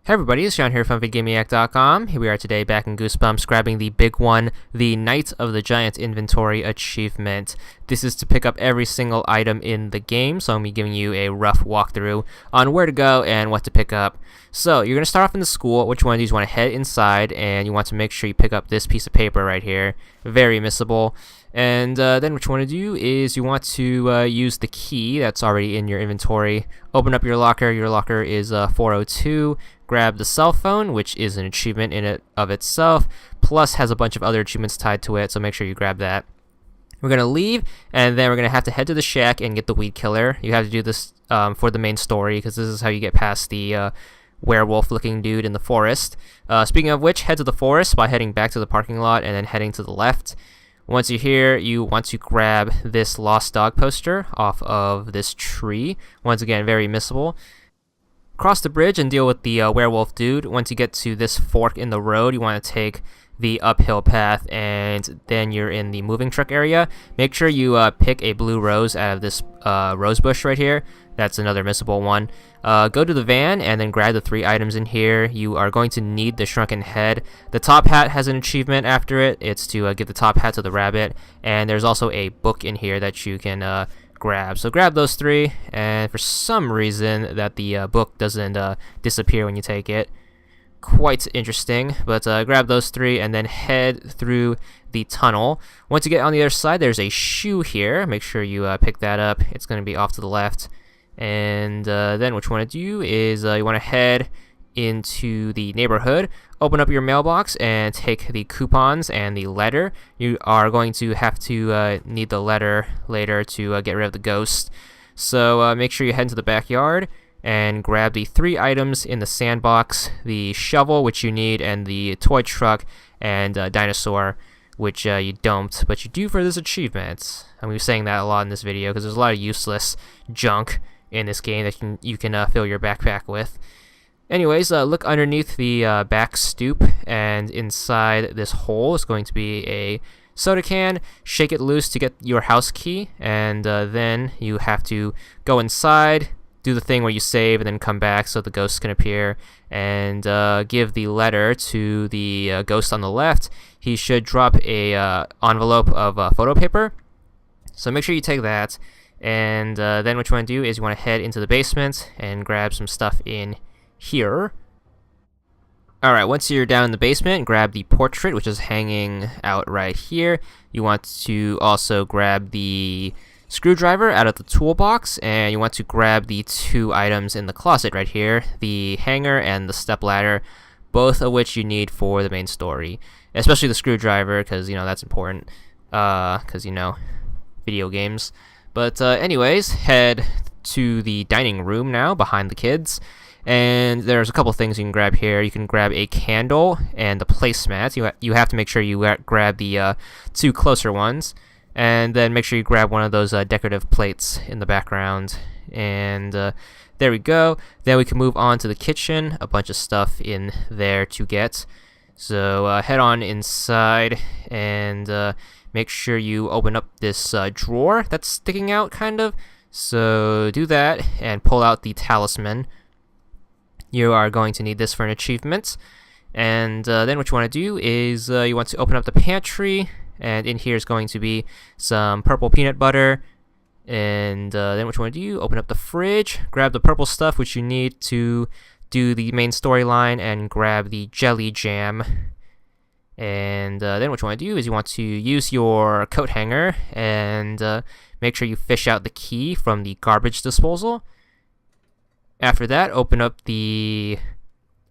Hey everybody, it's Sean here from VidGamiac.com. Here we are today back in Goosebumps, grabbing the big one, the Knight of the Giant Inventory achievement. This is to pick up every single item in the game, so I'm going to be giving you a rough walkthrough on where to go and what to pick up. So, you're going to start off in the school. What you want to do is you want to head inside, and you want to make sure you pick up this piece of paper right here. Very missable. And then what you want to do is you want to use the key that's already in your inventory. Open up your locker. Your locker is 402. Grab the cell phone, which is an achievement in it of itself, plus has a bunch of other achievements tied to it, so make sure you grab that. We're going to leave, and then we're going to have to head to the shack and get the weed killer. You have to do this for the main story, because this is how you get past the werewolf-looking dude in the forest. Speaking of which, head to the forest by heading back to the parking lot and then heading to the left. Once you're here, you want to grab this lost dog poster off of this tree. Once again, very missable. Cross the bridge and deal with the werewolf dude. Once you get to this fork in the road, you want to take the uphill path, and then you're in the moving truck area. Make sure you pick a blue rose out of this rose bush right here. That's another missable one. Go to the van and then grab the 3 items in here. You are going to need the shrunken head. The top hat has an achievement after it. It's to give the top hat to the rabbit, and there's also a book in here that you can grab. So grab those 3, and for some reason that the book doesn't disappear when you take it. Quite interesting, but grab those 3 and then head through the tunnel. Once you get on the other side, there's a shoe here. Make sure you pick that up. It's going to be off to the left. And then what you want to do is you want to head into the neighborhood, open up your mailbox and take the coupons and the letter. You are going to have to need the letter later to get rid of the ghost. So make sure you head into the backyard and grab the 3 items in the sandbox: the shovel, which you need, and the toy truck and dinosaur, which you don't, but you do for this achievement. And we've been saying that a lot in this video because there's a lot of useless junk in this game that you can fill your backpack with. Anyways, look underneath the back stoop, and inside this hole is going to be a soda can. Shake it loose to get your house key, and then you have to go inside, do the thing where you save, and then come back so the ghost can appear, and give the letter to the ghost on the left. He should drop a envelope of photo paper, so make sure you take that. And then what you want to do is you want to head into the basement and grab some stuff in here. Alright, once you're down in the basement, grab the portrait, which is hanging out right here. You want to also grab the screwdriver out of the toolbox, and you want to grab the 2 items in the closet right here, the hanger and the stepladder, both of which you need for the main story. Especially the screwdriver, because, you know, that's important, because, you know, video games. But anyways, head to the dining room now, behind the kids. And there's a couple things you can grab here. You can grab a candle and the placemat. You have to make sure you grab the 2 closer ones. And then make sure you grab one of those decorative plates in the background. And there we go. Then we can move on to the kitchen. A bunch of stuff in there to get. So head on inside and make sure you open up this drawer that's sticking out, kind of. So do that and pull out the talisman. You are going to need this for an achievement. And then what you want to do is you want to open up the pantry. And in here is going to be some purple peanut butter. And then what you want to do, open up the fridge, grab the purple stuff which you need to do the main storyline, and grab the jelly jam. And then what you want to do is you want to use your coat hanger and make sure you fish out the key from the garbage disposal. After that, open up the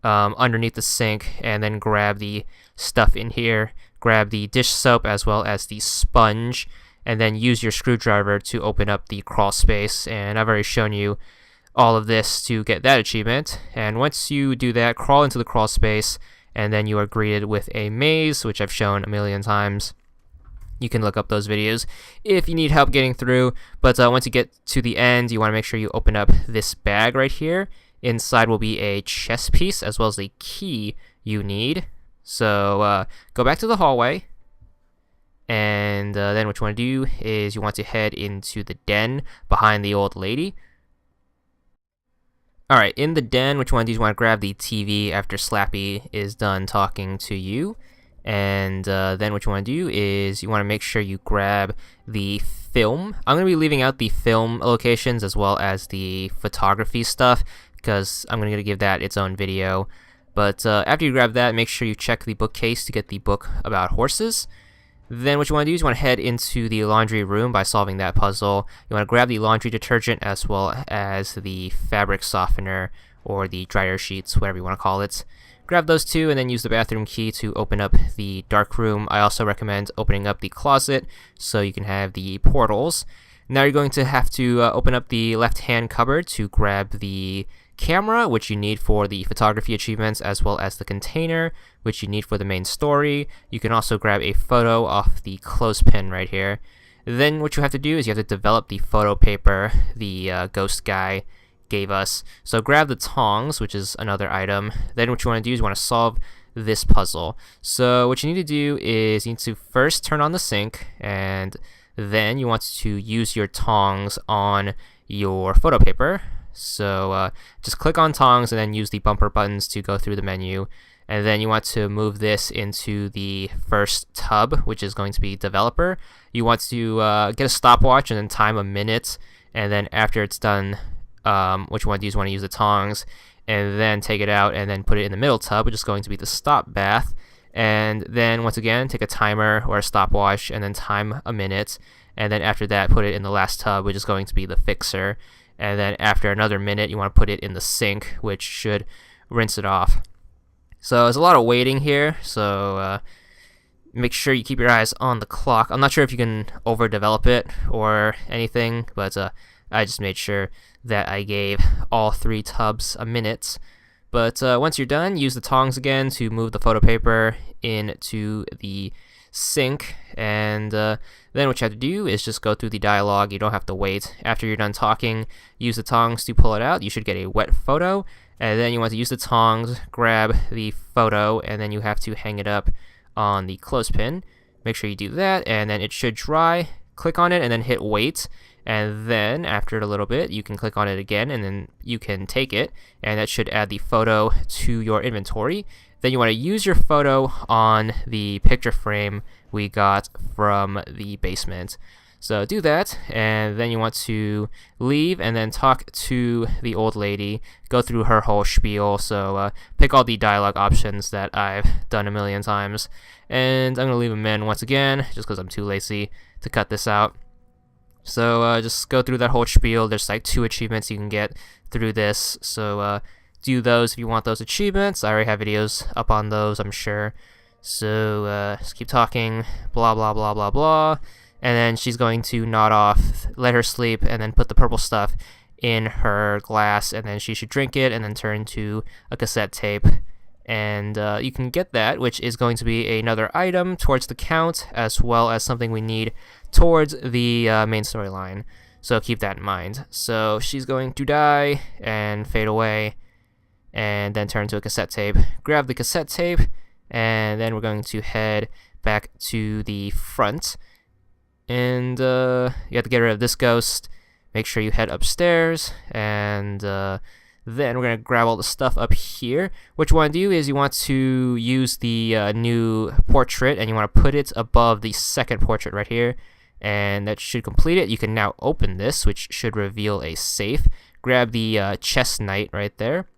underneath the sink and then grab the stuff in here. Grab the dish soap as well as the sponge, and then use your screwdriver to open up the crawl space. And I've already shown you all of this to get that achievement. And once you do that, crawl into the crawl space, and then you are greeted with a maze, which I've shown a million times. You can look up those videos if you need help getting through. But once you get to the end, you want to make sure you open up this bag right here. Inside will be a chess piece as well as a key you need. So go back to the hallway, and then what you want to do is you want to head into the den behind the old lady. Alright, in the den, which one do you want to grab the TV after Slappy is done talking to you? And then what you want to do is you want to make sure you grab the film. I'm going to be leaving out the film locations as well as the photography stuff because I'm going to give that its own video. But after you grab that, make sure you check the bookcase to get the book about horses. Then what you want to do is you want to head into the laundry room by solving that puzzle. You want to grab the laundry detergent as well as the fabric softener or the dryer sheets, whatever you want to call it. Grab those two and then use the bathroom key to open up the dark room. I also recommend opening up the closet so you can have the portals. Now you're going to have to open up the left-hand cupboard to grab the camera, which you need for the photography achievements, as well as the container, which you need for the main story. You can also grab a photo off the clothespin right here. Then what you have to do is you have to develop the photo paper the ghost guy gave us. So grab the tongs, which is another item. Then what you want to do is you want to solve this puzzle. So what you need to do is you need to first turn on the sink, and then you want to use your tongs on your photo paper. So just click on tongs and then use the bumper buttons to go through the menu. And then you want to move this into the first tub, which is going to be developer. You want to get a stopwatch and then time a minute. And then after it's done, what you want to do is you want to use the tongs and then take it out and then put it in the middle tub, which is going to be the stop bath. And then once again, take a timer or a stopwatch and then time a minute. And then after that, put it in the last tub, which is going to be the fixer. And then after another minute, you want to put it in the sink, which should rinse it off. So there's a lot of waiting here, so make sure you keep your eyes on the clock. I'm not sure if you can overdevelop it or anything, but I just made sure that I gave all 3 tubs a minute. But once you're done, use the tongs again to move the photo paper into the sink, and then what you have to do is just go through the dialogue. You don't have to wait. After you're done talking, use the tongs to pull it out. You should get a wet photo, and then you want to use the tongs, grab the photo, and then you have to hang it up on the clothespin. Make sure you do that, and then it should dry. Click on it and then hit wait, and then after a little bit you can click on it again and then you can take it, and that should add the photo to your inventory. Then you want to use your photo on the picture frame we got from the basement. So do that, and then you want to leave and then talk to the old lady, go through her whole spiel. So pick all the dialogue options that I've done a million times, and I'm going to leave them in once again just because I'm too lazy to cut this out. So just go through that whole spiel. There's like 2 achievements you can get through this, so do those if you want those achievements. I already have videos up on those, I'm sure. So just keep talking, blah blah blah blah blah, and then she's going to nod off, let her sleep, and then put the purple stuff in her glass, and then she should drink it and then turn to a cassette tape. And you can get that, which is going to be another item towards the count, as well as something we need towards the main storyline. So keep that in mind. So she's going to die and fade away, and then turn to a cassette tape. Grab the cassette tape, and then we're going to head back to the front. And you have to get rid of this ghost. Make sure you head upstairs, and then we're going to grab all the stuff up here. What you want to do is you want to use the new portrait, and you want to put it above the second portrait right here, and that should complete it. You can now open this, which should reveal a safe. Grab the chest knight right there,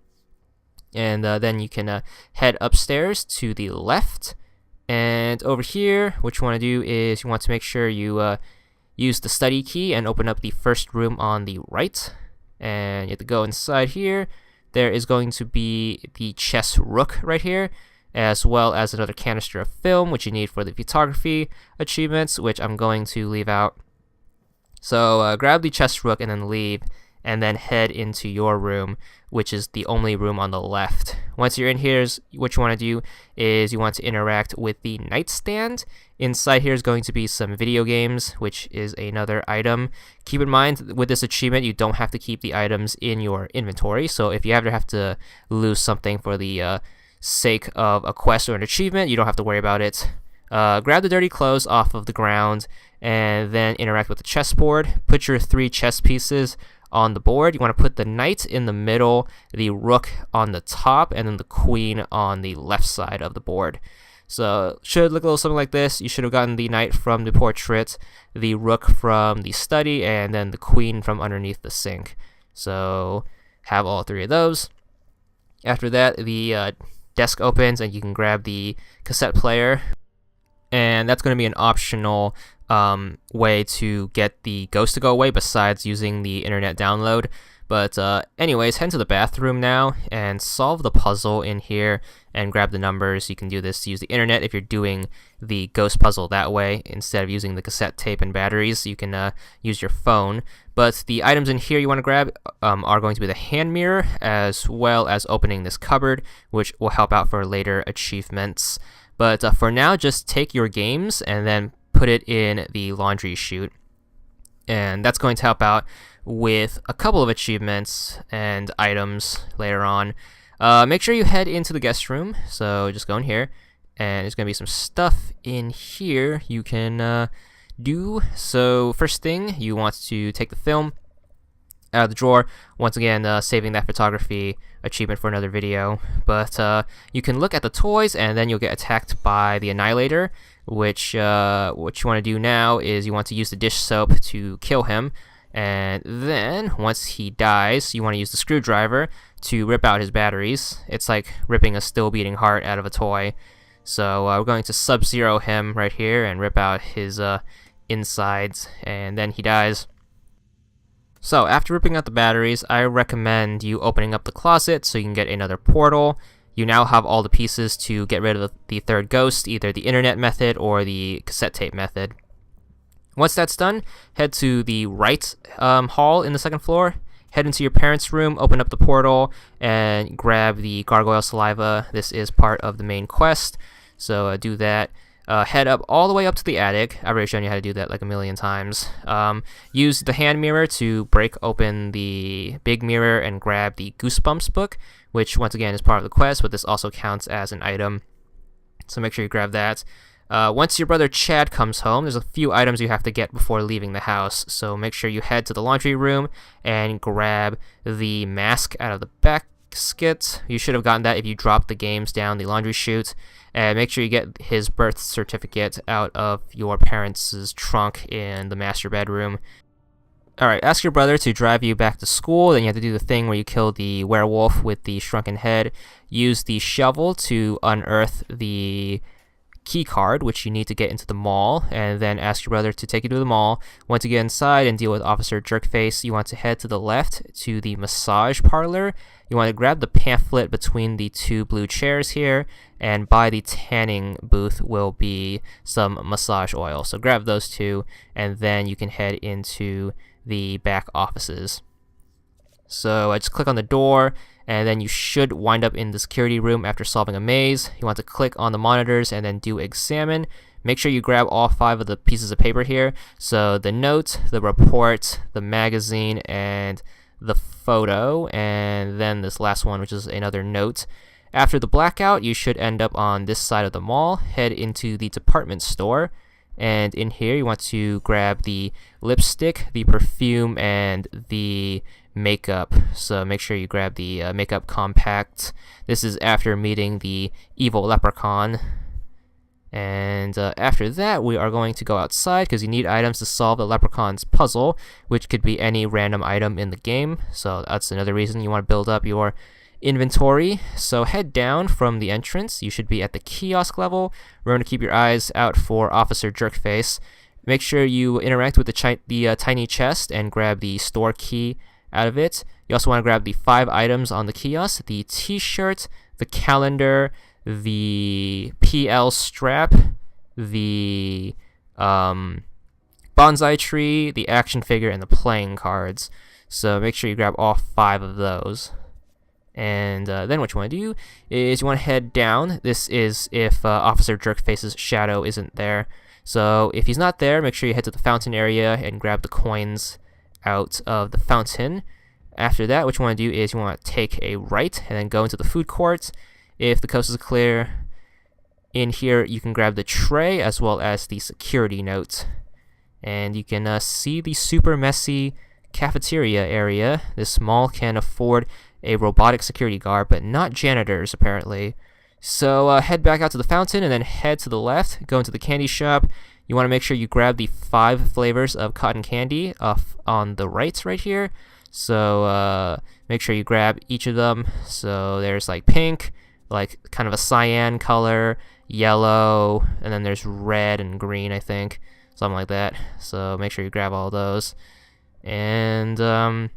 and then you can head upstairs to the left. And over here, what you want to do is you want to make sure you use the study key and open up the first room on the right. And you have to go inside here. There is going to be the chess rook right here, as well as another canister of film, which you need for the photography achievements, which I'm going to leave out. So grab the chess rook and then leave, and then head into your room, which is the only room on the left. Once you're in here, what you want to do is you want to interact with the nightstand. Inside here is going to be some video games, which is another item. Keep in mind, with this achievement, you don't have to keep the items in your inventory. So if you ever have to lose something for the sake of a quest or an achievement, you don't have to worry about it. Grab the dirty clothes off of the ground, and then interact with the chessboard. Put your 3 chess pieces on the board. You want to put the knight in the middle, the rook on the top, and then the queen on the left side of the board. So should look a little something like this. You should have gotten the knight from the portrait, the rook from the study, and then the queen from underneath the sink. So have all three of those. After that, the desk opens and you can grab the cassette player, and that's going to be an optional way to get the ghost to go away besides using the internet download. But anyways, head to the bathroom now and solve the puzzle in here and grab the numbers. You can do this to use the internet if you're doing the ghost puzzle that way. Instead of using the cassette tape and batteries, you can use your phone. But the items in here you want to grab are going to be the hand mirror, as well as opening this cupboard, which will help out for later achievements. But for now, just take your games and then put it in the laundry chute. And that's going to help out with a couple of achievements and items later on. Make sure you head into the guest room. So just go in here, and there's going to be some stuff in here you can do. So first thing, you want to take the film out of the drawer. Once again, saving that photography achievement for another video. But you can look at the toys, and then you'll get attacked by the Annihilator, which what you want to do now is you want to use the dish soap to kill him. And then, once he dies, you want to use the screwdriver to rip out his batteries. It's like ripping a still beating heart out of a toy. So we're going to sub-zero him right here and rip out his insides, and then he dies. So after ripping out the batteries, I recommend you opening up the closet so you can get another portal. You now have all the pieces to get rid of the third ghost, either the internet method or the cassette tape method. Once that's done, head to the right hall in the second floor, head into your parents' room, open up the portal, and grab the Gargoyle Saliva. This is part of the main quest, so do that. Head up all the way up to the attic. I've already shown you how to do that like a million times. Use the hand mirror to break open the big mirror and grab the Goosebumps book, which once again is part of the quest, but this also counts as an item. So make sure you grab that. Once your brother Chad comes home, there's a few items you have to get before leaving the house. So make sure you head to the laundry room and grab the mask out of the basket. You should have gotten that if you dropped the games down the laundry chute. And make sure you get his birth certificate out of your parents' trunk in the master bedroom. Alright, ask your brother to drive you back to school. Then you have to do the thing where you kill the werewolf with the shrunken head. Use the shovel to unearth the key card, which you need to get into the mall, and then ask your brother to take you to the mall. Once you get inside and deal with Officer Jerkface, you want to head to the left to the massage parlor. You want to grab the pamphlet between the two blue chairs here, and by the tanning booth will be some massage oil. So grab those two, and then you can head into the back offices. So I just click on the door, and then you should wind up in the security room after solving a maze. You want to click on the monitors and then do examine. Make sure you grab all 5 of the pieces of paper here. So the note, the report, the magazine, and the photo, and then this last one, which is another note. After the blackout, you should end up on this side of the mall. Head into the department store, and in here you want to grab the lipstick, the perfume, and the makeup. So make sure you grab the makeup compact. This is after meeting the evil leprechaun. And after that, we are going to go outside because you need items to solve the leprechaun's puzzle, which could be any random item in the game. So that's another reason you want to build up your inventory. So head down from the entrance. You should be at the kiosk level. Remember to keep your eyes out for Officer Jerkface. Make sure you interact with the tiny chest and grab the store key out of it. You also want to grab the 5 items on the kiosk: the t-shirt, the calendar, the PL strap, the bonsai tree, the action figure, and the playing cards. So make sure you grab all 5 of those. And then what you want to do is you want to head down. This is if Officer Jerkface's shadow isn't there. So if he's not there, make sure you head to the fountain area and grab the coins out of the fountain. After that, what you want to do is you want to take a right and then go into the food court. If the coast is clear, in here you can grab the tray as well as the security note. And you can see the super messy cafeteria area. This mall can afford a robotic security guard, but not janitors, apparently. So head back out to the fountain and then head to the left, go into the candy shop. You want to make sure you grab the 5 flavors of cotton candy on the right here. So make sure you grab each of them. So there's like pink, like kind of a cyan color, yellow, and then there's red and green, I think, something like that. So make sure you grab all those. And then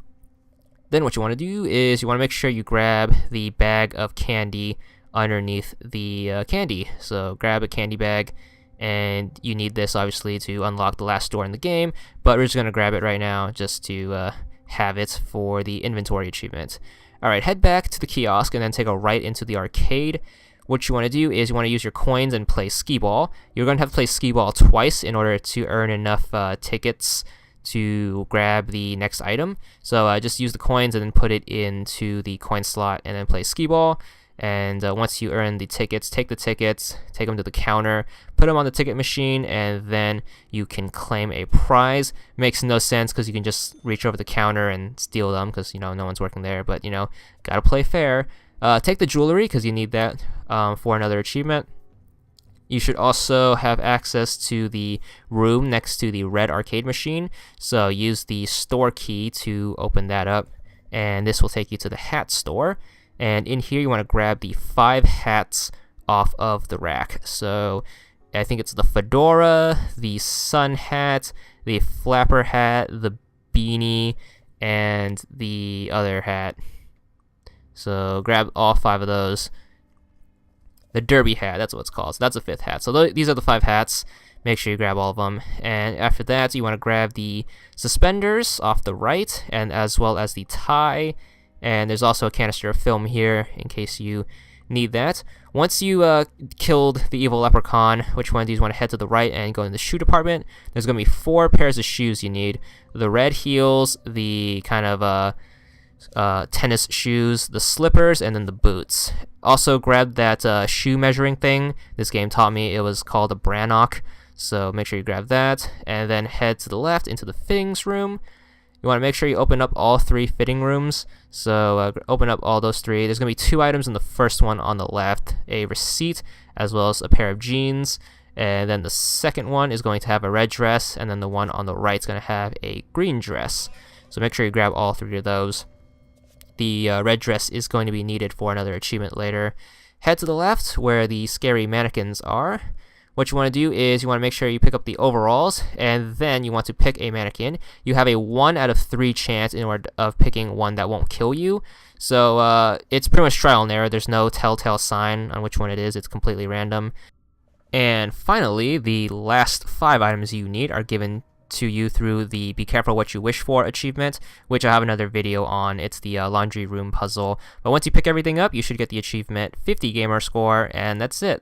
what you want to do is you want to make sure you grab the bag of candy underneath the candy. So grab a candy bag, and you need this obviously to unlock the last door in the game, but we're just going to grab it right now just to have it for the inventory achievement. Alright, head back to the kiosk and then take a right into the arcade. What you want to do is you want to use your coins and play skee ball. You're going to have to play skee ball twice in order to earn enough tickets to grab the next item. So just use the coins and then put it into the coin slot and then play skee ball. And once you earn the tickets, take them to the counter, put them on the ticket machine, and then you can claim a prize. Makes no sense because you can just reach over the counter and steal them because, you know, no one's working there, but, you know, gotta play fair. Take the jewelry because you need that for another achievement. You should also have access to the room next to the red arcade machine, so use the store key to open that up, and this will take you to the hat store. And in here you want to grab the 5 hats off of the rack. So I think it's the fedora, the sun hat, the flapper hat, the beanie, and the other hat. So grab all 5 of those. The derby hat, that's what it's called. So that's the 5th hat. So these are the 5 hats. Make sure you grab all of them. And after that, you want to grab the suspenders off the right, and as well as the tie. And there's also a canister of film here in case you need that. Once you killed the evil leprechaun, which one of these you want to head to the right and go in the shoe department. There's going to be 4 pairs of shoes you need. The red heels, the kind of tennis shoes, the slippers, and then the boots. Also grab that shoe measuring thing. This game taught me it was called a brannock. So make sure you grab that. And then head to the left into the fittings room. You want to make sure you open up all 3 fitting rooms. So open up all those 3. There's going to be 2 items in the first one on the left, a receipt as well as a pair of jeans. And then the second one is going to have a red dress, and then the one on the right is going to have a green dress. So make sure you grab all 3 of those. The red dress is going to be needed for another achievement later. Head to the left where the scary mannequins are. What you want to do is you want to make sure you pick up the overalls, and then you want to pick a mannequin. You have a 1 out of 3 chance in order of picking one that won't kill you. So it's pretty much trial and error. There's no telltale sign on which one it is. It's completely random. And finally, the last 5 items you need are given to you through the Be Careful What You Wish For achievement, which I have another video on. It's the laundry room puzzle. But once you pick everything up, you should get the achievement 50 gamer score, and that's it.